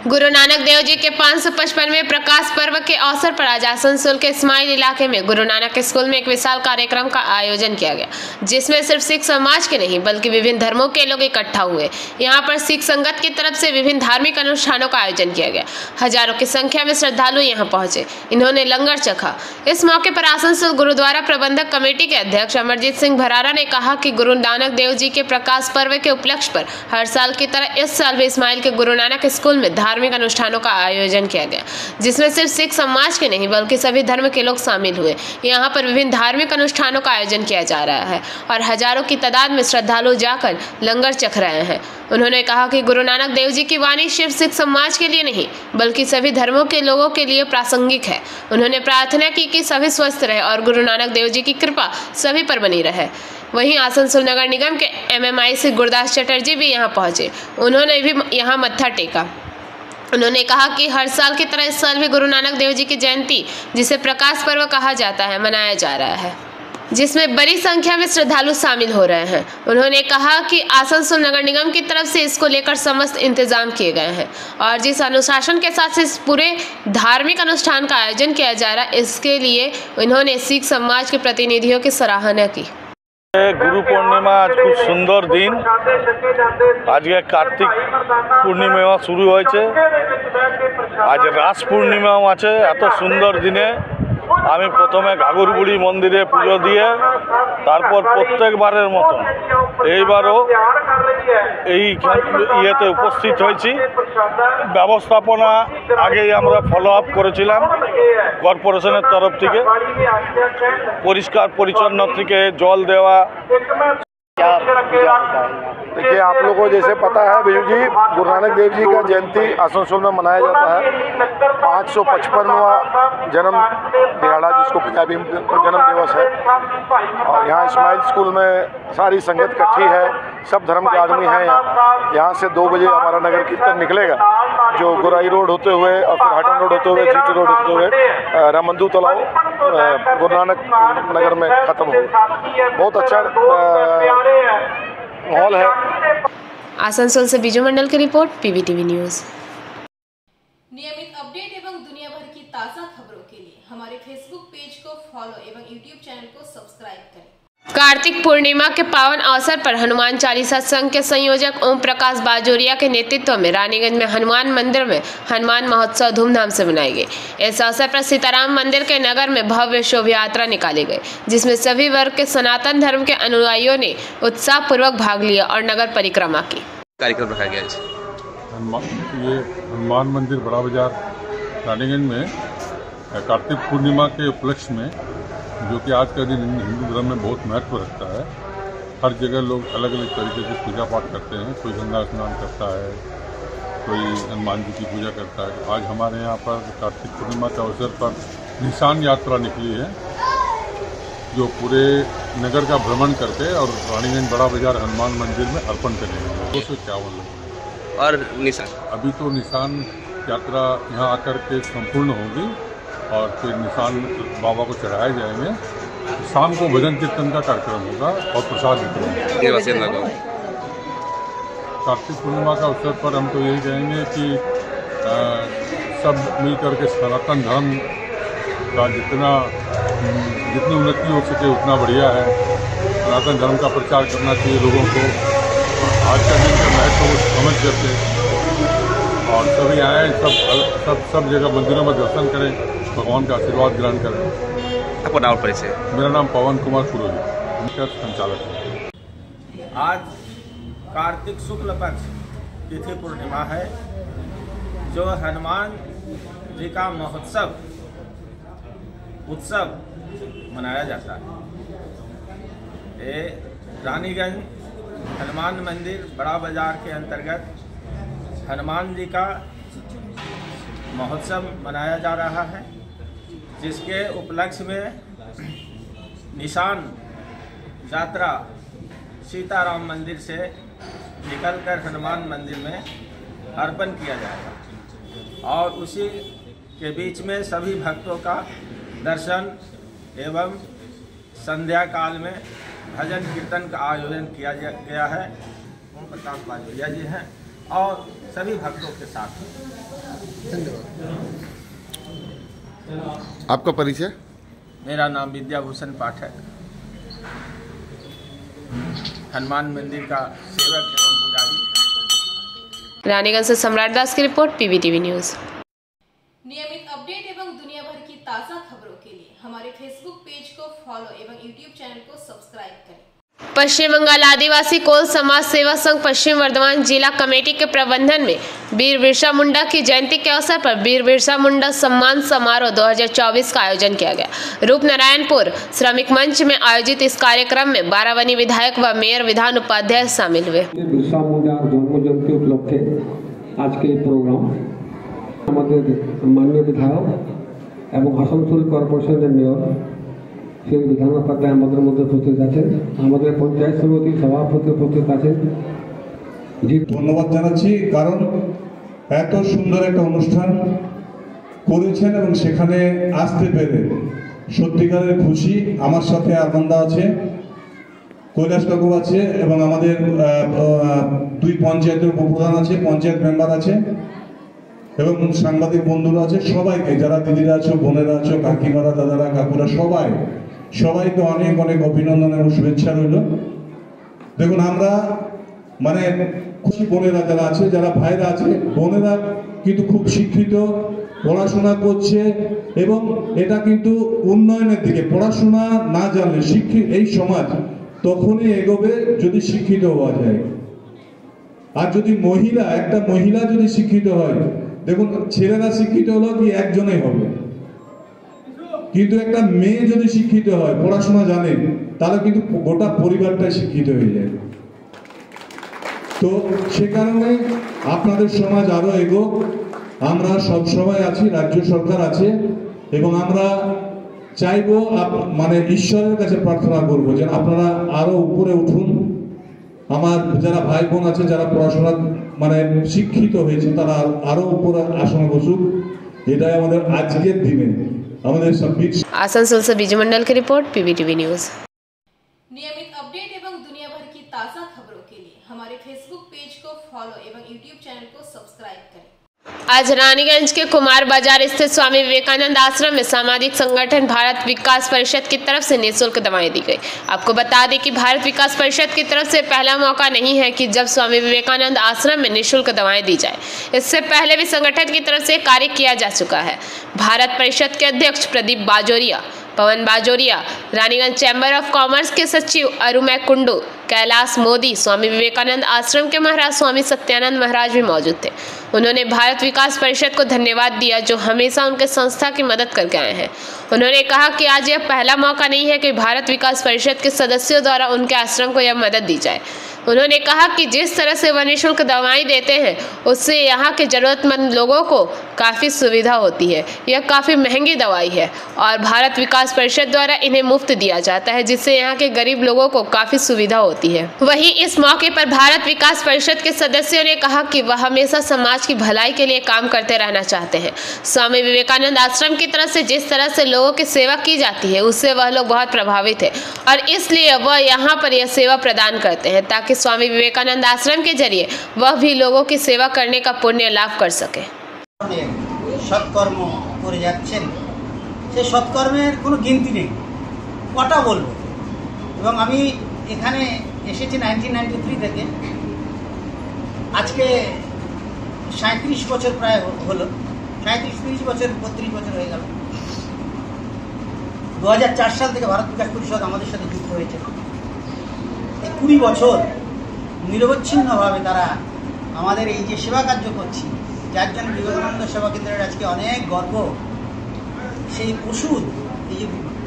गुरु नानक देव जी के 555वें प्रकाश पर्व के अवसर पर आज आसनसोल के इस्माइल इलाके में गुरु नानक स्कूल में एक विशाल कार्यक्रम का आयोजन किया गया, जिसमें सिर्फ सिख समाज के नहीं बल्कि विभिन्न धर्मों के लोग इकट्ठा हुए। यहां पर सिख संगत की तरफ से विभिन्न धार्मिक अनुष्ठानों का आयोजन किया गया। हजारों की संख्या में श्रद्धालु यहां पहुंचे, इन्होंने लंगर चखा। इस मौके पर आसनसोल गुरुद्वारा प्रबंधक कमेटी के अध्यक्ष अमरजीत सिंह भरारा ने कहा कि गुरु नानक देव जी के प्रकाश पर्व के उपलक्ष्य पर हर साल की तरह इस साल भी इस्माइल के गुरु नानक स्कूल में धार्मिक अनुष्ठानों का आयोजन किया गया, जिसमें सिर्फ सिख समाज के नहीं बल्कि सभी धर्म के लोग शामिल हुए। यहाँ पर विभिन्न धार्मिक अनुष्ठानों का आयोजन किया जा रहा है और हजारों की तादाद में श्रद्धालु जाकर लंगर चख रहे हैं। उन्होंने कहा कि गुरु नानक देव जी की वाणी सिर्फ सिख समाज के लिए नहीं बल्कि सभी धर्मों के लोगों के लिए प्रासंगिक है। उन्होंने प्रार्थना की कि सभी स्वस्थ रहे और गुरु नानक देव जी की कृपा सभी पर बनी रहे। वहीं आसनसोल नगर निगम के MMIC गुरदास चटर्जी भी यहां पहुंचे, उन्होंने भी यहां मत्था टेका। उन्होंने कहा कि हर साल की तरह इस साल भी गुरु नानक देव जी की जयंती, जिसे प्रकाश पर्व कहा जाता है, मनाया जा रहा है, जिसमें बड़ी संख्या में श्रद्धालु शामिल हो रहे हैं। उन्होंने कहा कि आसनसोल नगर निगम की तरफ से इसको लेकर समस्त इंतजाम किए गए हैं और जिस अनुशासन के साथ इस पूरे धार्मिक अनुष्ठान का आयोजन किया जा रहा है, इसके लिए उन्होंने सिख समाज के प्रतिनिधियों की सराहना की। गुरु पूर्णिमा आज खूब सुंदर दिन, आज के कार्तिक पूर्णिमा शुरू होयेछे, आज रास पूर्णिमाओ आछे। एत सुंदर दिने आमी प्रथमे घागरबुड़ी मंदिरे पुजो दिए तारपर प्रत्येकबारेर मतन एइबारो इयेते उपस्थित हयेछि। व्यवस्थापना आगे आमरा फलो आप करेछिलाम कॉर्पोरेशनेर तरफ थेके, परिष्कार परिच्छन्न थेके जल देवा। देखिए, आप लोगों को जैसे पता है भैया जी, गुरु नानक देव जी का जयंती आसनसोल में मनाया जाता है। 555वां जन्म दिहाड़ा, जिसको पंजाबी जन्म दिवस है, और यहाँ इस्माइल स्कूल में सारी संगत इकट्ठी है, सब धर्म के आदमी हैं। यहाँ से 2 बजे हमारा नगर कीर्तन निकलेगा, जो गोराई रोड होते हुए और फिर हाटन रोड होते हुए, GT रोड होते हुए रामबंधु तालाब गुरु नानक नगर में ख़त्म होगा। बहुत अच्छा माहौल है। आसनसोल से बीजू मंडल की रिपोर्ट, PBTV न्यूज। नियमित अपडेट एवं दुनिया भर की ताज़ा खबरों के लिए हमारे फेसबुक पेज को फॉलो एवं यूट्यूब चैनल को सब्सक्राइब करें। कार्तिक पूर्णिमा के पावन अवसर पर हनुमान चालीसा संघ के संयोजक ओम प्रकाश बाजोरिया के नेतृत्व में रानीगंज में हनुमान मंदिर में हनुमान महोत्सव धूमधाम से मनाई गई। इस अवसर पर सीताराम मंदिर के नगर में भव्य शोभा यात्रा निकाली गई, जिसमें सभी वर्ग के सनातन धर्म के अनुयायियों ने उत्साह पूर्वक भाग लिया और नगर परिक्रमा की। कार्यक्रम रखा गया है। ये हनुमान मंदिर बड़ा बाजार रानीगंज में कार्तिक पूर्णिमा के उपलक्ष्य में, जो कि आज का दिन हिंदू धर्म में बहुत महत्व रखता है। हर जगह लोग अलग अलग तरीके से पूजा पाठ करते हैं, कोई गंगा स्नान करता है, कोई हनुमान जी की पूजा करता है। आज हमारे यहाँ पर कार्तिक पूर्णिमा के अवसर पर निशान यात्रा निकली है, जो पूरे नगर का भ्रमण करके और रानीगंज बड़ा बाजार हनुमान मंदिर में अर्पण करेंगे। 251 लोग और निशान, अभी तो निशान यात्रा यहाँ आकर के संपूर्ण होगी और फिर निशान बाबा को चढ़ाए जाएंगे। शाम को भजन कीर्तन का कार्यक्रम होगा और प्रसाद वितरण होगा। कार्तिक पूर्णिमा का अवसर पर हम तो यही कहेंगे कि सब मिलकर के सनातन धर्म का जितनी उन्नति हो सके उतना बढ़िया है। सनातन धर्म का प्रचार करना चाहिए लोगों को। आज का दिन का महत्व को समझ करके और सभी आए, सब जगह मंदिरों में दर्शन करें, भगवान का आशीर्वाद ग्रहण करें। आपका नाम परिचय? मेरा नाम पवन कुमार पुरोहित, मुख्य संचालक है। आज कार्तिक शुक्ल पक्ष तिथि पूर्णिमा है, जो हनुमान जी का उत्सव मनाया जाता है। ये रानीगंज हनुमान मंदिर बड़ा बाजार के अंतर्गत हनुमान जी का महोत्सव मनाया जा रहा है, जिसके उपलक्ष्य में निशान यात्रा सीताराम मंदिर से निकलकर हनुमान मंदिर में अर्पण किया जाएगा और उसी के बीच में सभी भक्तों का दर्शन एवं संध्या काल में भजन कीर्तन का आयोजन किया गया है। ओम प्रकाश बाजोरिया जी हैं, और सभी भक्तों के साथ। आपका परिचय? मेरा नाम विद्याभूषण पाठक, हनुमान मंदिर का सेवक एवं पुजारी। रानीगंज से सम्राट दास की रिपोर्ट, पीबीटीवी न्यूज। नियमित अपडेट एवं दुनिया भर की ताज़ा खबरों के लिए हमारे फेसबुक पेज को फॉलो एवं यूट्यूब चैनल को सब्सक्राइब करें। पश्चिम बंगाल आदिवासी कोल समाज सेवा संघ पश्चिम वर्धमान जिला कमेटी के प्रबंधन में वीर बिरसा मुंडा की जयंती के अवसर पर वीर बिरसा मुंडा सम्मान समारोह 2024 का आयोजन किया गया। रूपनारायणपुर श्रमिक मंच में आयोजित इस कार्यक्रम में बारावनी विधायक व मेयर विधान उपाध्याय शामिल हुए। बिरसा मुंडा जन्म जयंती उपलक्षे आज के प्रोग्राम माननीय विधायक एवं आसानसोल कॉर्पोरेशन मेयर श्री विधान उपाध्याय मध्य उपस्थित आছেন, আমাদের পঞ্চায়েত সমিতি সভাপতি উপস্থিত আছেন। ধন্যবাদ জানাচ্ছি, কারণ এত সুন্দর একটা অনুষ্ঠান করেছেন এবং সেখানে আসতে পেরে সত্যিকারের খুশি। আমার সাথে আনন্দা আছে, কৈলাস কাকু আছে এবং আমাদের দুই পঞ্চায়েতের উপপ্রধান আছে, পঞ্চায়েত মেম্বার আছে এবং সাংবাদিক বন্ধুরা আছে। সবাইকে, যারা দিদিরা আছো, বোনেরা আছো, কাকিমারা, দাদারা, কাকুরা, সবাইকে অনেক অনেক অভিনন্দন এবং শুভেচ্ছা রইল। দেখুন, আমরা মানে খুশি, বোনেরা যারা আছে, যারা ভাইরা আছে, বোনেরা কিন্তু খুব শিক্ষিত, পড়াশোনা করছে এবং এটা কিন্তু উন্নয়নের দিকে। পড়াশোনা না জানলে এই সমাজ তখনই এগোবে যদি শিক্ষিত হওয়া যায়। আর যদি একটা মহিলা যদি শিক্ষিত হয়, দেখুন ছেলেরা শিক্ষিত হলো কি একজনেই হবে, কিন্তু একটা মেয়ে যদি শিক্ষিত হয়, পড়াশোনা জানে, তাহলে কিন্তু গোটা পরিবারটা শিক্ষিত হয়ে যায়। তো সে কারণে আপনাদের সমাজ আরো এগোক, আমরা সব সময় আছি, রাজ্য সরকার আছে এবং আমরা চাইবো, মানে ঈশ্বরের কাছে প্রার্থনা করবো যে আপনারা আরো উপরে উঠুন। আমার যারা ভাই বোন আছে, যারা পড়াশোনা মানে শিক্ষিত হয়েছে, তারা আরো উপরে আসনে বসুক। এটাই আমাদের আজকের দিনে আমাদের সব। आसनसोल से बीजू मंडल की रिपोर्ट, पीबीटीवी न्यूज। नियमित अपडेट एवं दुनिया भर की ताज़ा खबरों के लिए हमारे फेसबुक पेज को फॉलो एवं यूट्यूब चैनल को सब्सक्राइब करें। आज रानीगंज के कुमार बाजार स्थित स्वामी विवेकानंद आश्रम में सामाजिक संगठन भारत विकास परिषद की तरफ से निःशुल्क दवाएं दी गई। आपको बता दें कि भारत विकास परिषद की तरफ से पहला मौका नहीं है कि जब स्वामी विवेकानंद आश्रम में निःशुल्क दवाएं दी जाए। इससे पहले भी संगठन की तरफ से कार्य किया जा चुका है। भारत परिषद के अध्यक्ष Pradeep Bajoria, Pawan Bajoria, Raniganj chamber of commerce के सचिव अरुमय कुंडू, कैलाश मोदी, स्वामी विवेकानंद आश्रम के महाराज स्वामी सत्यानंद महाराज भी मौजूद थे। उन्होंने भारत विकास परिषद को धन्यवाद दिया जो हमेशा उनके संस्था की मदद करके आए हैं। उन्होंने कहा कि आज यह पहला मौका नहीं है कि भारत विकास परिषद के सदस्यों द्वारा उनके आश्रम को यह मदद दी जाए। उन्होंने कहा कि जिस तरह से वह निःशुल्क दवाएं देते हैं उससे यहाँ के ज़रूरतमंद लोगों को काफ़ी सुविधा होती है। यह काफ़ी महंगी दवाई है और भारत विकास परिषद द्वारा इन्हें मुफ्त दिया जाता है, जिससे यहाँ के गरीब लोगों को काफ़ी सुविधा होती है। वहीं इस मौके पर भारत विकास परिषद के सदस्यों ने कहा कि वह हमेशा समाज की भलाई के लिए काम करते रहना चाहते हैं। स्वामी विवेकानंद आश्रम की तरफ से जिस तरह से लोगों की सेवा की जाती है उससे वह लोग बहुत प्रभावित है और इसलिए वह यहाँ पर यह सेवा प्रदान करते हैं ताकि स्वामी विवेकानंद आश्रम के जरिए वह भी लोगों की सेवा करने का पुण्य लाभ कर सके। সৎকর্ম করে যাচ্ছেন, সেই সৎকর্মের কোনো গিনতি নেই, কটা বলবো। এবং আমি এখানে এসেছি 1993 থেকে, আজকে 37 বছর প্রায় হলো, 37-30 বছর 32 বছর হয়ে গেল। 2004 সাল থেকে ভারত বিকাশ পরিষদ আমাদের সাথে যুক্ত হয়েছে। এই 20 বছর নিরবচ্ছিন্নভাবে তারা আমাদের এই যে সেবা কার্য করছি, যার জন্য বিবেকানন্দ সেবা কেন্দ্রের আজকে অনেক গর্ব। সেই ওষুধ এই যে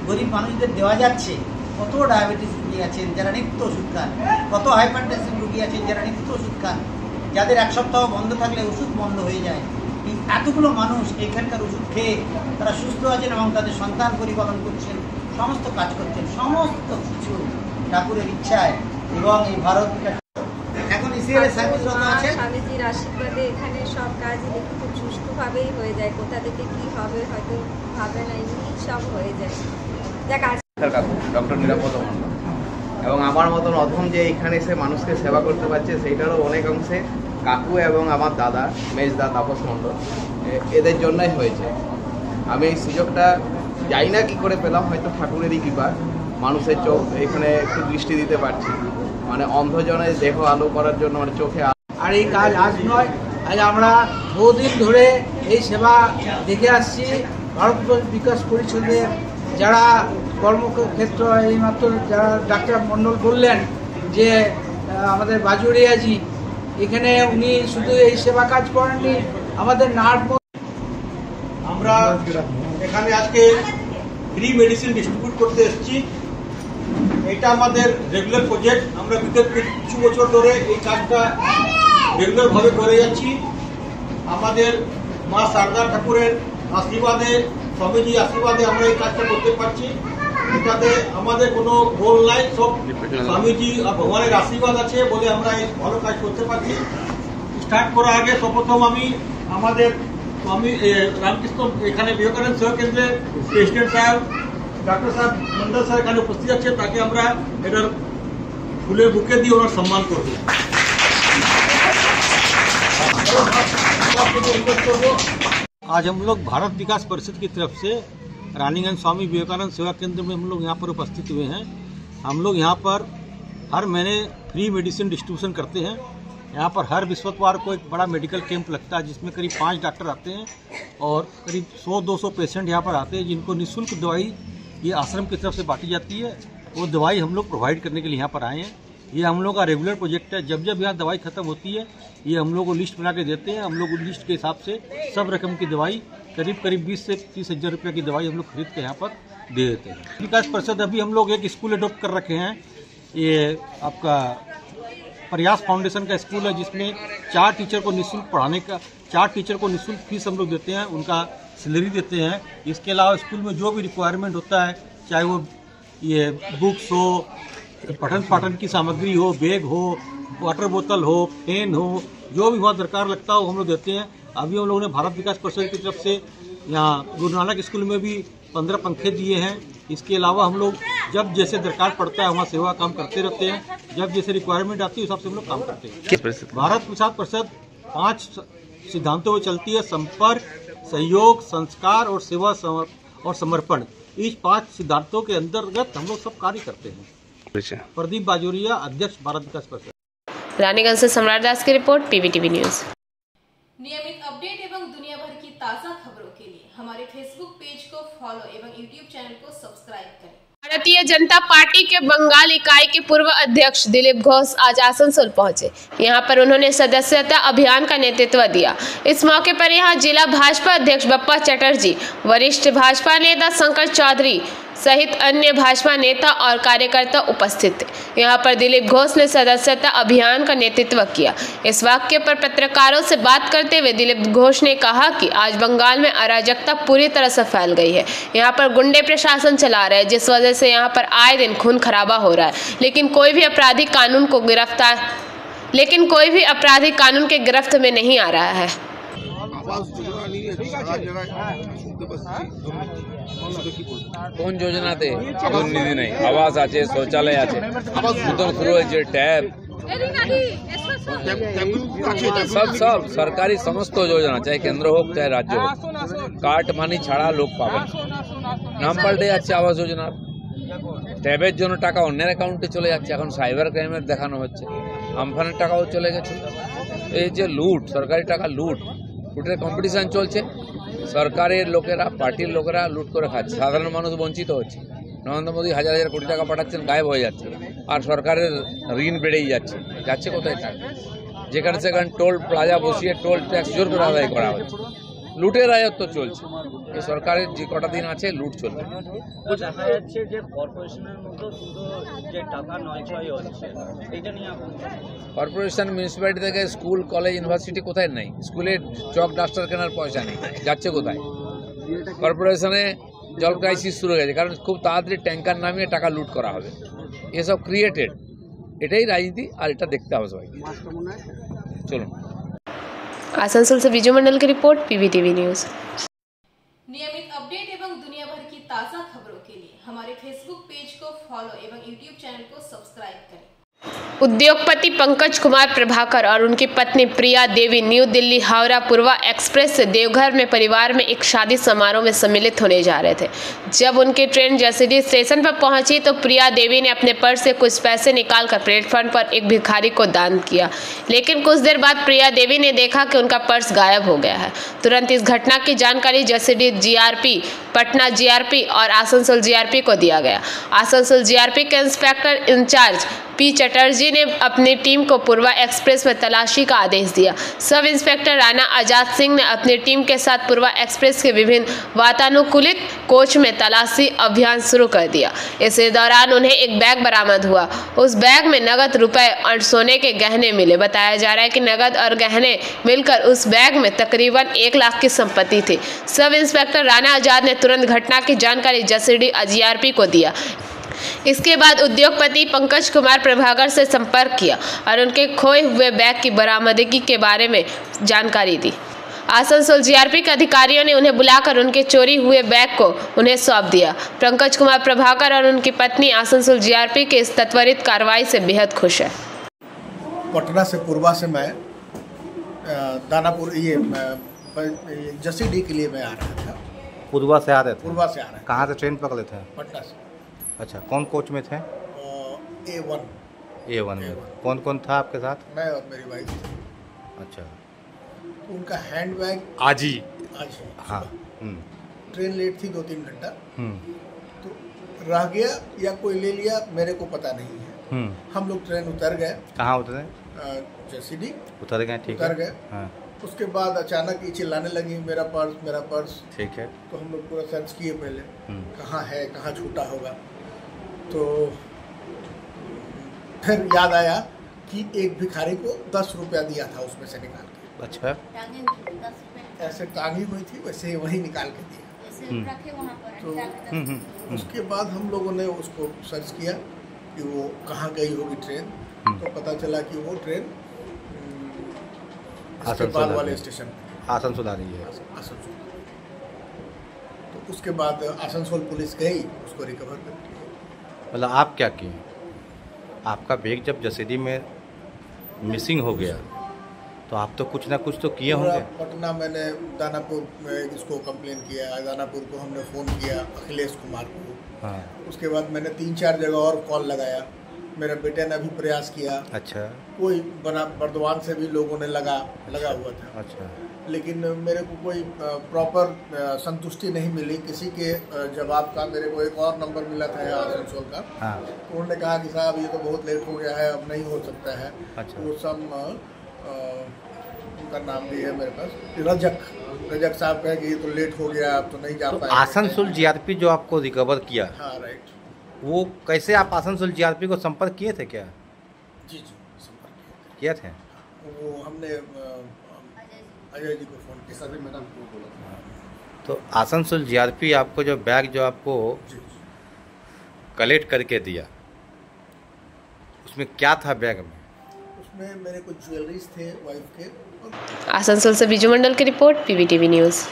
গরিব মানুষদের দেওয়া যাচ্ছে, কত ডায়াবেটিস রুগী আছেন যারা নিত্য ওষুধ খান, কত হাইপারটেনশন রুগী আছেন যারা নিত্য ওষুধ খান, যাদের এক সপ্তাহ বন্ধ থাকলে ওষুধ বন্ধ হয়ে যায়। এই এতগুলো মানুষ এখানকার ওষুধ খেয়ে তারা সুস্থ আছেন এবং তাদের সন্তান পরিপালন করছেন, সমস্ত কাজ করছেন, সমস্ত কিছু ঠাকুরের ইচ্ছায় এবং এই ভারত এখন ইসিএলের সার্ভিসরত আছে। স্বামীজির আশীর্বাদে এখানে সব কাজ খুব সুষ্ঠুভাবেই হয়ে যায়, কোথা থেকে কি হবে হয়তো ভাবে না, সব হয়ে যায়। ডক্টর নিরাপদ মন্ডল এবং আমার মতন অধম যে এখানে এসে মানুষকে সেবা করতে পারছে সেইটারও অনেক অংশে কাকু এবং আমার দাদা মেজদা তাপস মণ্ডল এদের জন্যই হয়েছে। আমি এই সুযোগটা জানি না কী করে পেলাম, হয়তো ঠাকুরেরই কৃপা, মানুষের চোখ এখানে একটু দৃষ্টি দিতে পারছি, মানে অন্ধজনের দেহ আলো করার জন্য মানে চোখে। আর এই কাজ আজ নয়, আজ আমরা বহুদিন ধরে এই সেবা দেখে আসছি। ভারত বিকাশ পরিষদের যারা কর্মক্ষেত্র, এইমাত্র যারা ডাক্তার মণ্ডল বললেন যে আমাদের বাজুরিয়াজি, এখানে উনি শুধু এই সেবা কাজ করেননি, আমাদের নার্ভ। আমরা এখানে আজকে ফ্রি মেডিসিন ডিস্ট্রিবিউট করতে এসেছি। এটা আমাদের রেগুলার প্রজেক্ট। আমরা বিগত কিছু বছর ধরে এই কাজটা রেগুলারভাবে করে যাচ্ছি। আমাদের মা শারদা ঠাকুরের আশীর্বাদে, স্বামীজি আশীর্বাদে আমরা এই কাজটা করতে পারছি। এটাতে আমাদের কোনো গোল নাই, সব স্বামীজি আর ভগবানের আশীর্বাদ আছে বলে আমরা এই ভালো কাজ করতে পারছি। স্টার্ট করার আগে সর্বপ্রথম আমি আমাদের স্বামী রামকৃষ্ণ এখানে বিবেকানন্দ সেবা কেন্দ্রের প্রেসিডেন্ট সাহেব ডক্টর সাহেব মন্ডল স্যার এখানে উপস্থিত আছে, তাকে আমরা এটার ফুলের বুকে দিয়ে ওনার সম্মান করব। आज हम लोग भारत विकास परिषद की तरफ से रानीगंज स्वामी विवेकानंद सेवा केंद्र में हम लोग यहाँ पर उपस्थित हुए हैं। हम लोग यहाँ पर हर महीने फ्री मेडिसिन डिस्ट्रीब्यूशन करते हैं। यहाँ पर हर बृहस्पतिवार को एक बड़ा मेडिकल कैंप लगता है जिसमें करीब 5 डॉक्टर आते हैं और करीब 100-200 पेशेंट यहाँ पर आते हैं जिनको निःशुल्क दवाई ये आश्रम की तरफ से बांटी जाती है। वो दवाई हम लोग प्रोवाइड करने के लिए यहाँ पर आए हैं। ये हम लोग का रेगुलर प्रोजेक्ट है। जब जब यहाँ दवाई खत्म होती है ये हम लोग को लिस्ट बना के देते हैं। हम लोग उस लिस्ट के हिसाब से सब रकम की दवाई करीब 20 से 30 हज़ार रुपये की दवाई हम लोग खरीद के यहाँ पर दे देते हैं। विकास परिषद अभी हम लोग एक स्कूल अडॉप्ट कर रखे हैं। ये आपका प्रयास फाउंडेशन का स्कूल है जिसमें 4 टीचर को निःशुल्क पढ़ाने का 4 टीचर को निःशुल्क फीस हम लोग देते हैं, उनका सैलरी देते हैं। इसके अलावा स्कूल में जो भी रिक्वायरमेंट होता है, चाहे वो ये बुक्स हो, पठन पाठन की सामग्री हो, बैग हो, वाटर बोतल हो, पेन हो, जो भी वहाँ दरकार लगता हो हम लोग देते हैं। अभी हम लोगों ने भारत विकास परिषद की तरफ से यहाँ गुरु नानक स्कूल में भी 15 पंखे दिए हैं। इसके अलावा हम लोग जब जैसे दरकार पड़ता है वहाँ सेवा काम करते रहते हैं। जब जैसे रिक्वायरमेंट आती है उस हिसाब से हम लोग काम करते हैं। भारत विकास परिषद 5 सिद्धांतों में चलती है: संपर्क, सहयोग, संस्कार और सेवा और समर्पण। इस 5 सिद्धांतों के अंतर्गत हम लोग सब कार्य करते हैं। प्रदीप बाजोरिया, अध्यक्ष भारत विकास परिषद। रानीगंज से सम्राट दास की रिपोर्ट, पीवीटीवी न्यूज। नियमित अपडेट एवं दुनिया भर की ताज़ा खबरों के लिए हमारे फेसबुक पेज को फॉलो एवं यूट्यूब चैनल को सब्सक्राइब करें। भारतीय जनता पार्टी के बंगाल इकाई के पूर्व अध्यक्ष दिलीप घोष आज आसनसोल पहुंचे। यहां पर उन्होंने सदस्यता अभियान का नेतृत्व दिया। इस मौके पर यहां जिला भाजपा अध्यक्ष बप्पा चटर्जी, वरिष्ठ भाजपा नेता शंकर चौधरी सहित अन्य भाजपा नेता और कार्यकर्ता उपस्थित थे। यहां पर दिलीप घोष ने सदस्यता अभियान का नेतृत्व किया। इस वाक्य पर पत्रकारों से बात करते हुए दिलीप घोष ने कहा कि आज बंगाल में अराजकता पूरी तरह से फैल गई है। यहां पर गुंडे प्रशासन चला रहे हैं जिस वजह से यहां पर आए दिन खून खराबा हो रहा है, लेकिन कोई भी अपराधी कानून के गिरफ्त में नहीं आ रहा है। কোন যোজনাতে দুর্নীতি নেই? আবাস আছে, শৌচালয় আছে, নতুন শুরু হয়েছে ট্যাব, সব সরকারি সমস্ত যোজনা, চাই কেন্দ্র হোক চাই রাজ্য হোক, কার্ড মানি ছাড়া লোক পাবেন। নাম পাল্টে যাচ্ছে আবাস যোজনার, ট্যাবের জন্য টাকা অন্যের অ্যাকাউন্টে চলে যাচ্ছে, এখন সাইবার ক্রাইমের দেখানো হচ্ছে, আমফানের টাকাও চলে গেছে। এই যে লুট, সরকারি টাকা লুটের কম্পিটিশন চলছে। সরকারের লোকেরা, পার্টির লোকেরা লুট করে খাচ্ছে, সাধারণ মানুষ বঞ্চিত হচ্ছে। নরেন্দ্র মোদী হাজার হাজার কোটি টাকা পাঠাচ্ছেন, গায়েব হয়ে যাচ্ছে, আর সরকারের ঋণ বেড়েই যাচ্ছে কোথায় টাকা? যেখানে সেখানে টোল প্লাজা বসিয়ে টোল ট্যাক্স জোর করে আদায় করা হচ্ছে, লুটের রাজত্ব চলছে। এই সরকারের যে কটা দিন আছে লুট চলবে। দেখা যাচ্ছে যে কর্পোরেশনের মধ্যে শুধু যে টাকা নয়ছয় হচ্ছে, এটা নিয়ে কর্পোরেশন মিউনিসিপ্যালিটি থেকে স্কুল, কলেজ, ইউনিভার্সিটি কোথায় নেই? স্কুলে চক ডাস্টার কেনার পয়সা নেই, যাচ্ছে কোথায়? কর্পোরেশনে জল ক্রাইসিস শুরু হয়ে গেছে, কারণ খুব তাড়াতাড়ি ট্যাঙ্কার নামিয়ে টাকা লুট করা হবে। এসব ক্রিয়েটেড, এটাই রাজনীতি, আর এটা দেখতে হবে সবাইকে। চলুন। आसनसोल से विजय मंडल की रिपोर्ट, पीवीटीवी न्यूज। नियमित अपडेट एवं दुनिया भर की ताज़ा खबरों के लिए हमारे फेसबुक पेज को फॉलो एवं यूट्यूब चैनल को सब्सक्राइब करें। उद्योगपति पंकज कुमार प्रभाकर और उनकी पत्नी प्रिया देवी न्यू दिल्ली हावड़ा पूर्वा एक्सप्रेस से देवघर में परिवार में एक शादी समारोह में सम्मिलित होने जा रहे थे। जब उनकी ट्रेन जसीडीह स्टेशन पर पहुंची तो प्रिया देवी ने अपने पर्स से कुछ पैसे निकालकर प्लेटफॉर्म पर एक भिखारी को दान किया, लेकिन कुछ देर बाद प्रिया देवी ने देखा कि उनका पर्स गायब हो गया है। तुरंत इस घटना की जानकारी जसीडीह जीआरपी, पटना जीआरपी और आसनसोल जीआरपी को दिया गया। आसनसोल जीआरपी के इंस्पेक्टर इंचार्ज पी चटर्जी ने अपनी टीम को पूर्वा एक्सप्रेस में तलाशी का आदेश दिया। सब इंस्पेक्टर राणा आजाद सिंह ने अपनी टीम के साथ पूर्वा एक्सप्रेस के विभिन्न वातानुकूलित कोच में तलाशी अभियान शुरू कर दिया। इसी दौरान उन्हें एक बैग बरामद हुआ। उस बैग में नगद रुपए और सोने के गहने मिले। बताया जा रहा है कि नगद और गहने मिलकर उस बैग में तकरीबन 1 लाख की संपत्ति थी। सब इंस्पेक्टर राणा आजाद ने तुरंत घटना की जानकारी जसीडीह जीआरपी को दिया। इसके बाद उद्योगपति पंकज कुमार प्रभाकर से संपर्क किया और उनके खोए हुए बैग की बरामदगी के बारे में जानकारी दी। आसनसोल जीआरपी के अधिकारियों ने उन्हें बुलाकर उनके चोरी हुए बैग को उन्हें सौंप दिया। पंकज कुमार प्रभाकर और उनकी पत्नी आसनसोल जीआरपी के इस त्वरित कार्रवाई से बेहद खुश है। पटना से पूर्वा से मैं दानापुर जसीडीह के लिए मैं आ रहा था। पूर्वा से आ रहे थे? पूर्वा से आ रहे थे। कहाँ से ट्रेन पकड़े थे? पटना से। अच्छा, कौन कोच में थे? A1 में। कौन कौन था आपके साथ? मैं और मेरी वाइफ। अच्छा, उनका हैंड बैग आज ही? हाँ। ट्रेन लेट थी 2-3 घंटा, तो रह गया या कोई ले लिया मेरे को पता नहीं है। हम लोग ट्रेन उतर गए। कहाँ उतरे? जसीडीह उतर गए। ठीक है। उतर गए। हाँ। उसके बाद अचानक ये चिल्लाने लगी मेरा पर्स। ठीक है। तो हम लोग पूरा सर्च किए पहले, कहाँ है, कहाँ छूटा होगा। तो फिर याद आया कि एक भिखारी को 10 रुपया दिया था उसमें से निकाल के। अच्छा। ऐसे टांगी हुई थी, वैसे वही निकाल के दिया। तो उसके बाद हम लोगों ने उसको सर्च किया कि वो कहाँ गई होगी ट्रेन। तो पता चला कि वो ट्रेन आसनसोल वाले स्टेशन आसनसोल आ रही है। आसनसोल। तो उसके बाद आसनसोल पुलिस गई, उसको रिकवर कर लिया। मतलब आप क्या किए? आपका बैग जब जसीडीह में मिसिंग हो गया तो आप तो कुछ ना कुछ तो किए होंगे। पटना मैंने दानापुर में इसको कंप्लेन किया, दानापुर को हमने फ़ोन किया, अखिलेश कुमार को। हाँ। उसके बाद मैंने 3-4 जगह और कॉल लगाया। मेरे बेटे ने भी प्रयास किया। अच्छा। कोई बर्दवान से भी लोगों ने लगा हुआ था। अच्छा। लेकिन मेरे को कोई प्रॉपर संतुष्टि नहीं मिली किसी के जवाब का। मेरे को एक और नंबर मिला था आसनसोल का। हाँ। तो उन्होंने कहा कि साहब ये तो बहुत लेट हो गया है, अब नहीं हो सकता है। अच्छा। वो उनका नाम भी है मेरे पास, रजक साहब कहे कि ये तो लेट हो गया, अब तो नहीं जा पाए। आसनसोल जीआरपी जो आपको रिकवर किया, हाँ राइट, वो कैसे आप आसनसोल जीआरपी को संपर्क किए थे क्या? जी संपर्क किए थे। वो हमने अजय जी को फ़ोन किया, सभी मैडम को बोला था। तो आसनसोल जीआरपी आपको जो बैग जो आपको कलेक्ट करके दिया, उसमें क्या था बैग में? उसमें मेरे कुछ ज्वेलरीज थे वाइफ के। आसनसोल से बीजू मंडल की रिपोर्ट, पीवीटीवी न्यूज़।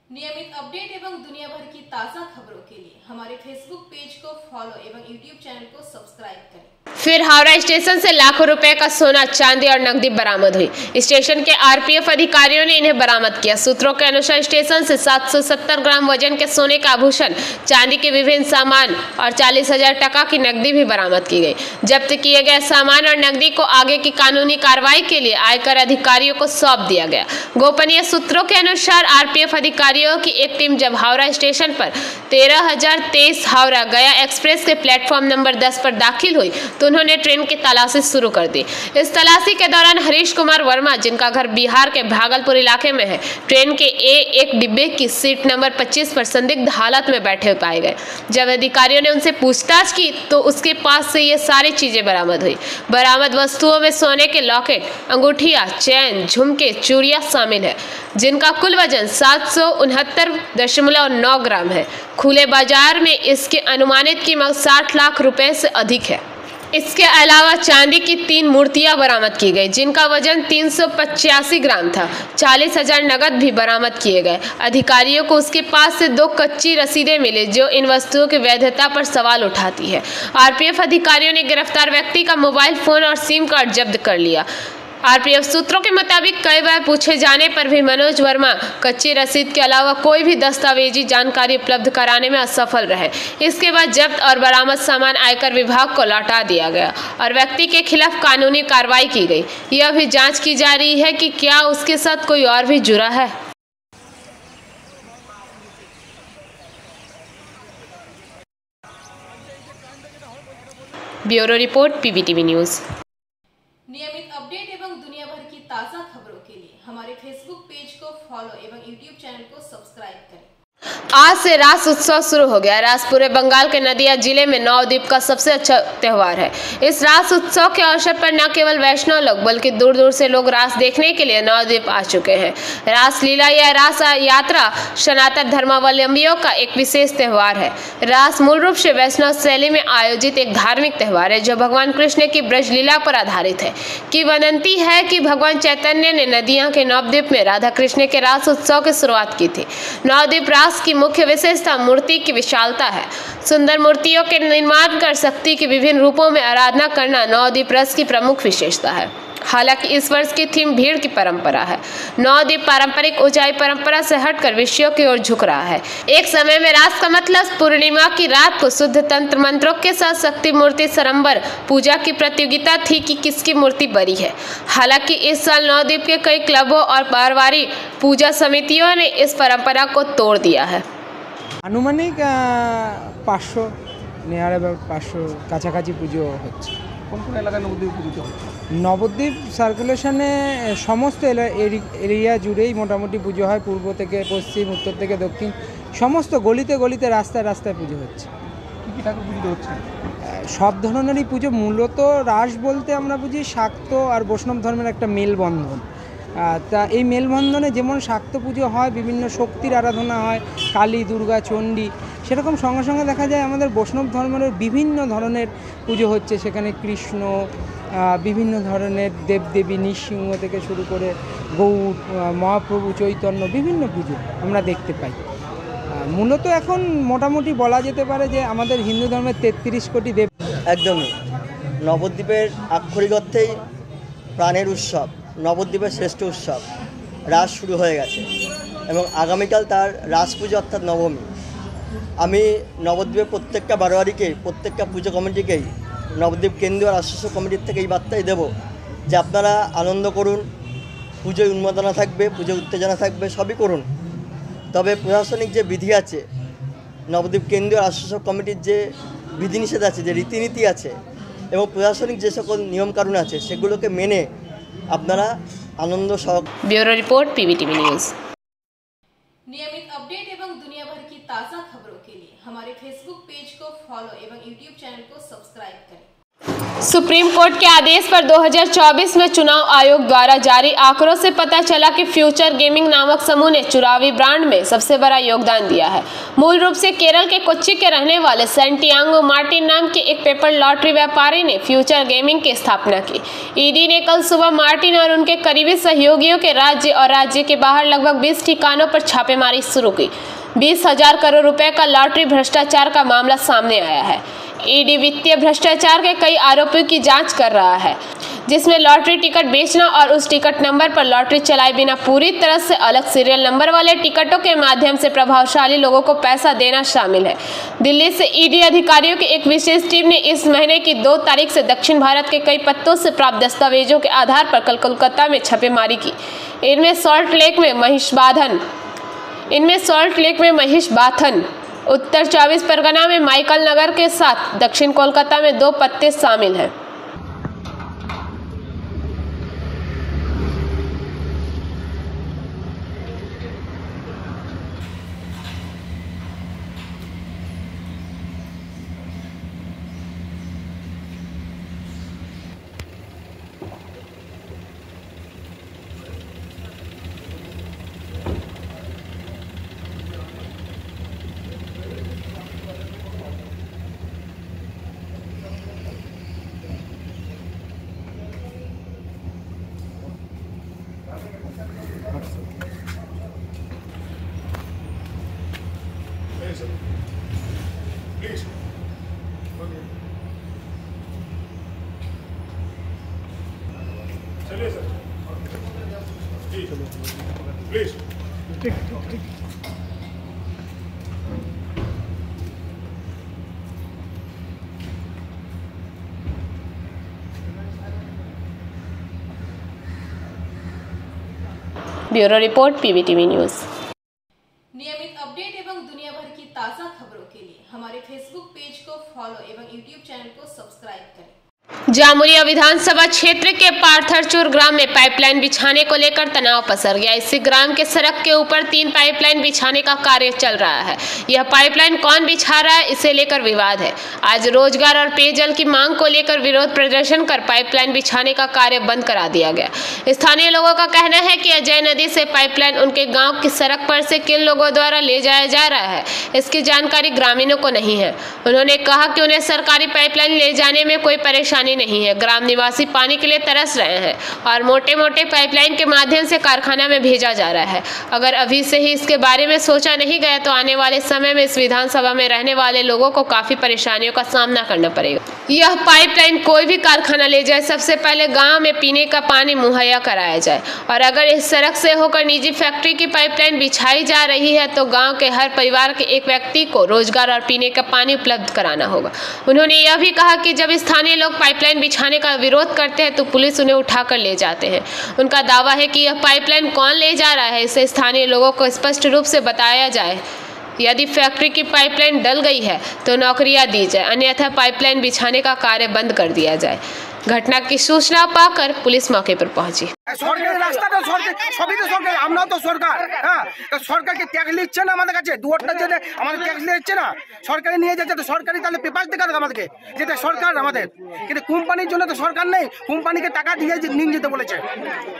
नियमित अपडेट एवं दुनिया भर की ताज़ा खबरों के लिए हमारे फेसबुक पेज को फॉलो एवं यूट्यूब चैनल को सब्सक्राइब करें। फिर हावड़ा स्टेशन से लाखों रुपए का सोना, चांदी और नकदी बरामद हुई। स्टेशन के आरपीएफ अधिकारियों ने इन्हें बरामद किया। सूत्रों के अनुसार स्टेशन से 770 ग्राम वजन के सोने का आभूषण, चांदी के विभिन्न सामान और 40,000 टका की नकदी भी बरामद की गई। जब्त किए गए सामान और नकदी को आगे की कानूनी कार्रवाई के लिए आयकर अधिकारियों को सौंप दिया गया। गोपनीय सूत्रों के अनुसार आरपीएफ अधिकारियों की एक टीम जब हावड़ा स्टेशन पर 13,023 हावड़ा गया एक्सप्रेस के प्लेटफॉर्म नंबर 10 पर दाखिल हुई तो उन्होंने ट्रेन की तलाशी शुरू कर दी। इस तलाशी के दौरान हरीश कुमार वर्मा, जिनका घर बिहार के भागलपुर इलाके में है, ट्रेन के एक डिब्बे की सीट नंबर 25 पर संदिग्ध हालत में बैठे पाए गए। जब अधिकारियों ने उनसे पूछताछ की तो उसके पास से ये सारी चीजें बरामद हुई। बरामद वस्तुओं में सोने के लॉकेट, अंगूठियां, चैन, झुमके, चूड़ियां शामिल है, जिनका कुल वजन 769.9 ग्राम है। खुले बाजार में इसकी अनुमानित कीमत 60 लाख रुपए से अधिक है। इसके अलावा चांदी की 3 मूर्तियां बरामद की गई, जिनका वजन 385 ग्राम था। 40,000 नकद भी बरामद किए गए। अधिकारियों को उसके पास से 2 कच्ची रसीदें मिली, जो इन वस्तुओं की वैधता पर सवाल उठाती है। आरपीएफ अधिकारियों ने गिरफ्तार व्यक्ति का मोबाइल फोन और सिम कार्ड जब्त कर लिया। आरपीएफ सूत्रों के मुताबिक कई बार पूछे जाने पर भी मनोज वर्मा कच्ची रसीद के अलावा कोई भी दस्तावेजी जानकारी उपलब्ध कराने में असफल रहे। इसके बाद जब्त और बरामद सामान आयकर विभाग को लौटा दिया गया और व्यक्ति के खिलाफ कानूनी कार्रवाई की गई। यह भी जांच की जा रही है कि क्या उसके साथ कोई और भी जुड़ा है। Bureau report, PBTV news. नियमित अपडेट एवं दुनिया भर की ताज़ा खबरों के लिए हमारे फेसबुक पेज को फॉलो एवं यूट्यूब चैनल को सब्सक्राइब करें। आज से रास उत्सव शुरू हो गया। रास पूरे बंगाल के नदिया जिले में नवद्वीप का सबसे अच्छा त्योहार है। इस रास उत्सव के अवसर पर न केवल वैष्णव लोग बल्कि दूर दूर से लोग रास देखने के लिए नवद्वीप आ चुके हैं। रास लीला या रास यात्रा सनातन धर्मावलंबियों का एक विशेष त्योहार है। रास मूल रूप से वैष्णव शैली में आयोजित एक धार्मिक त्योहार है, जो भगवान कृष्ण की ब्रज लीला पर आधारित है। किंवदंती है कि भगवान चैतन्य ने नदिया के नवद्वीप में राधा कृष्ण के रास उत्सव की शुरुआत की थी। नवद्वीप रास की मुख्य विशेषता मूर्ति की विशालता है। सुंदर मूर्तियों के निर्माण कर शक्ति के विभिन्न रूपों में आराधना करना नवद्वीप रस की प्रमुख विशेषता है। हालांकि इस वर्ष की थीम भीड़ की परंपरा है। नवद्वीप पारंपरिक ऊंचाई परंपरा से हटकर विषयों की ओर झुक रहा है। एक समय में रास का मतलब पूर्णिमा की रात को शुद्ध तंत्र मंत्रों के साथ शक्ति मूर्ति सरंबर पूजा की प्रतियोगिता थी कि किसकी मूर्ति बड़ी है। हालांकि इस साल नवद्वीप के कई क्लबों और पारिवारिक पूजा समितियों ने इस परंपरा को तोड़ दिया है। আনুমানিক 500 নিয়ার অ্যাবাউট 500 কাছাকাছি পুজো হচ্ছে। কোন কোন এলাকায় নবদ্বীপ পুজো হচ্ছে? নবদ্বীপ সার্কুলেশনে সমস্ত এরিয়া জুড়েই মোটামুটি পুজো হয়। পূর্ব থেকে পশ্চিম, উত্তর থেকে দক্ষিণ, সমস্ত গলিতে গলিতে রাস্তায় রাস্তায় পুজো হচ্ছে। কী কী ঠাকুর পুজো হচ্ছে? সব ধরনেরই পুজো। মূলত রাস বলতে আমরা বুঝি শাক্ত আর বৈষ্ণব ধর্মের একটা মেলবন্ধন। তা এই মেলবন্ধনে যেমন শাক্ত পুজো হয়, বিভিন্ন শক্তির আরাধনা হয়, কালী, দুর্গা, চণ্ডী, সেরকম সঙ্গে সঙ্গে দেখা যায় আমাদের বৈষ্ণব ধর্মের বিভিন্ন ধরনের পুজো হচ্ছে। সেখানে কৃষ্ণ, বিভিন্ন ধরনের দেবদেবী, নৃসিংহ থেকে শুরু করে গৌর, মহাপ্রভু চৈতন্য, বিভিন্ন পুজো আমরা দেখতে পাই। মূলত এখন মোটামুটি বলা যেতে পারে যে আমাদের হিন্দু ধর্মের 33 কোটি দেব। একদমই নবদ্বীপের আক্ষরিক অর্থেই প্রাণের উৎসব, নবদ্বীপের শ্রেষ্ঠ উৎসব রাস শুরু হয়ে গেছে এবং আগামীকাল তার রাস পুজো অর্থাৎ নবমী। আমি নবদ্বীপের প্রত্যেকটা বারোয়ারিকেই, প্রত্যেকটা পুজো কমিটিকেই, নবদ্বীপ কেন্দ্রীয় রাষ্ট্র কমিটির থেকে এই বার্তাই দেব যে আপনারা আনন্দ করুন, পুজোয় উন্মাদনা থাকবে, পুজো উত্তেজনা থাকবে, সবই করুন। তবে প্রশাসনিক যে বিধি আছে, নবদ্বীপ কেন্দ্রীয় রাষ্ট্র কমিটির যে বিধিনিষেধ আছে, যে রীতিনীতি আছে এবং প্রশাসনিক যে সকল নিয়মকানুন আছে, সেগুলোকে মেনে আপনারা আনন্দ সহ। Bureau report, PBTV news. नियमित अपडेट एवं दुनिया भर की ताज़ा खबरों के लिए हमारे फेसबुक पेज को फॉलो एवं यूट्यूब चैनल को सब्सक्राइब करें। सुप्रीम कोर्ट के आदेश पर 2024 में चुनाव आयोग द्वारा जारी आंकड़ों से पता चला कि फ्यूचर गेमिंग नामक समूह ने चुनावी ब्रांड में सबसे बड़ा योगदान दिया है। मूल रूप से केरल के कोच्चि के रहने वाले सैंटियागो मार्टिन नाम के एक पेपर लॉटरी व्यापारी ने फ्यूचर गेमिंग की स्थापना की। ईडी ने कल सुबह मार्टिन और उनके करीबी सहयोगियों के राज्य और राज्य के बाहर लगभग 20 ठिकानों पर छापेमारी शुरू की। 20,000 करोड़ रुपए का लॉटरी भ्रष्टाचार का मामला सामने आया है। ईडी वित्तीय भ्रष्टाचार के कई आरोपों की जांच कर रहा है, जिसमें लॉटरी टिकट बेचना और उस टिकट नंबर पर लॉटरी चलाए बिना पूरी तरह से अलग सीरियल नंबर वाले टिकटों के माध्यम से प्रभावशाली लोगों को पैसा देना शामिल है। दिल्ली से ईडी अधिकारियों की एक विशेष टीम ने इस महीने की 2 तारीख से दक्षिण भारत के कई पत्तों से प्राप्त दस्तावेजों के आधार पर कल कोलकाता में छापेमारी की। इनमें सॉल्ट लेक में महेश बाथन, उत्तर 24 परगना में माइकल नगर के साथ दक्षिण कोलकाता में 2 पत्ते शामिल हैं। प्लीज चलिए सर जी प्लीज ठीक ब्यूरो रिपोर्ट पीवीटीवी न्यूज। नियमित अपडेट एवं दुनिया भर की ताज़ा खबरों के लिए हमारे फेसबुक पेज को फॉलो एवं यूट्यूब चैनल को सब्सक्राइब करें। जामुरिया विधानसभा क्षेत्र के पार्थरचूर ग्राम में पाइपलाइन बिछाने को लेकर तनाव पसर गया। इसी ग्राम के सड़क के ऊपर 3 पाइपलाइन बिछाने का कार्य चल रहा है। यह पाइपलाइन कौन बिछा रहा है, इसे लेकर विवाद है। आज रोजगार और पेयजल की मांग को लेकर विरोध प्रदर्शन कर पाइपलाइन बिछाने का कार्य बंद करा दिया गया। स्थानीय लोगों का कहना है कि अजय नदी से पाइपलाइन उनके गाँव की सड़क पर से किन लोगों द्वारा ले जाया जा रहा है, इसकी जानकारी ग्रामीणों को नहीं है। उन्होंने कहा कि उन्हें सरकारी पाइपलाइन ले जाने में कोई परेशानी नहीं है। ग्राम निवासी पानी के लिए तरस रहे हैं और मोटे मोटे पाइपलाइन के माध्यम से कारखाना में भेजा जा रहा है। अगर अभी से ही इसके बारे में सोचा नहीं गया तो आने वाले समय में इस विधानसभा में रहने वाले लोगों को काफी परेशानियों का सामना करना पड़ेगा। यह पाइपलाइन कोई भी कारखाना ले जाए, सबसे पहले गांव में पीने का पानी मुहैया कराया जाए और अगर इस सड़क से होकर निजी फैक्ट्री की पाइपलाइन बिछाई जा रही है तो गाँव के हर परिवार के एक व्यक्ति को रोजगार और पीने का पानी उपलब्ध कराना होगा। उन्होंने यह भी कहा कि जब स्थानीय लोग पाइपलाइन बिछाने का विरोध करते हैं तो पुलिस उन्हें उठाकर ले जाते हैं। उनका दावा है कि यह पाइपलाइन कौन ले जा रहा है, इसे स्थानीय लोगों को स्पष्ट रूप से बताया जाए। यदि फैक्ट्री की पाइपलाइन डल गई है तो नौकरियां दी जाए, अन्यथा पाइपलाइन बिछाने का कार्य बंद कर दिया जाए। घटना की सूचना पाकर पुलिस मौके पर पहुंची। সরকারের রাস্তাটা সরকার সবই তো সরকার, আমরাও তো সরকার। হ্যাঁ, তো সরকারকে ট্যাক্স নিচ্ছে না আমাদের কাছে, দুয়ারটা যেটা আমাদের ট্যাক্স নিচ্ছে না, সরকারি নিয়ে যাচ্ছে তো সরকারি তাহলে পেপার দেখাতে আমাদেরকে যেটা সরকার আমাদের, কিন্তু কোম্পানির জন্য তো সরকার নেই, কোম্পানিকে টাকা দিয়ে নিয়ে যেতে বলেছে।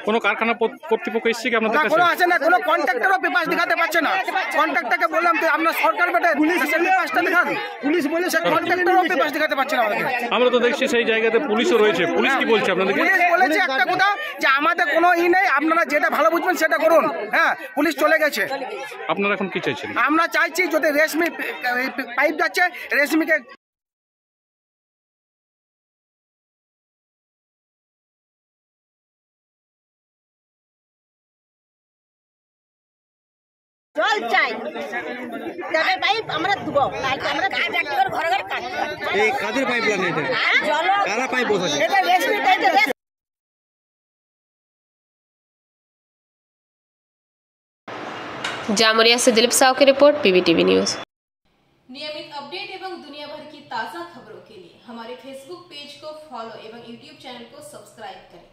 কোনো কারখানা কর্তৃপক্ষ এসছে কি আপনাদের কাছে? কোনো আসে না, কোনো কন্ট্রাক্টরও পেপার দেখাতে পারছে না। কন্ট্রাক্টরকে বললাম তো আপনার সরকার বেটে পেপারটা দেখান, পুলিশ বলেছে কন্ট্রাক্টরও পেপার দেখাতে পারছে না আমাদেরকে। আমরা তো দেখছি সেই জায়গাতে পুলিশও রয়েছে, পুলিশ কি বলছে আপনাদেরকে? পুলিশ বলেছে একটা কথা যে আমাদের কোনো ই নেই, আপনারা যেটা ভালো বুঝবেন সেটা করুন। হ্যাঁ, পুলিশ চলে গেছে। আপনারা এখন কি চাইছেন? আমরা চাইছি যদি রেশমি পাইপ যাচ্ছে রেশমিকে জল চাই, তবে পাইপ আমরা দেবো, আমরা কাজ একবার ঘরে ঘরে কাজ। এই কাদের পাইপলাইন এটা? জল কারা পাইপ বসাচ্ছে? এটা রেশমি টাইপের। जामुरिया से दिलीप साहू की रिपोर्ट पीवीटीवी न्यूज। नियमित अपडेट एवं दुनिया भर की ताज़ा खबरों के लिए हमारे फेसबुक पेज को फॉलो एवं यूट्यूब चैनल को सब्सक्राइब करें।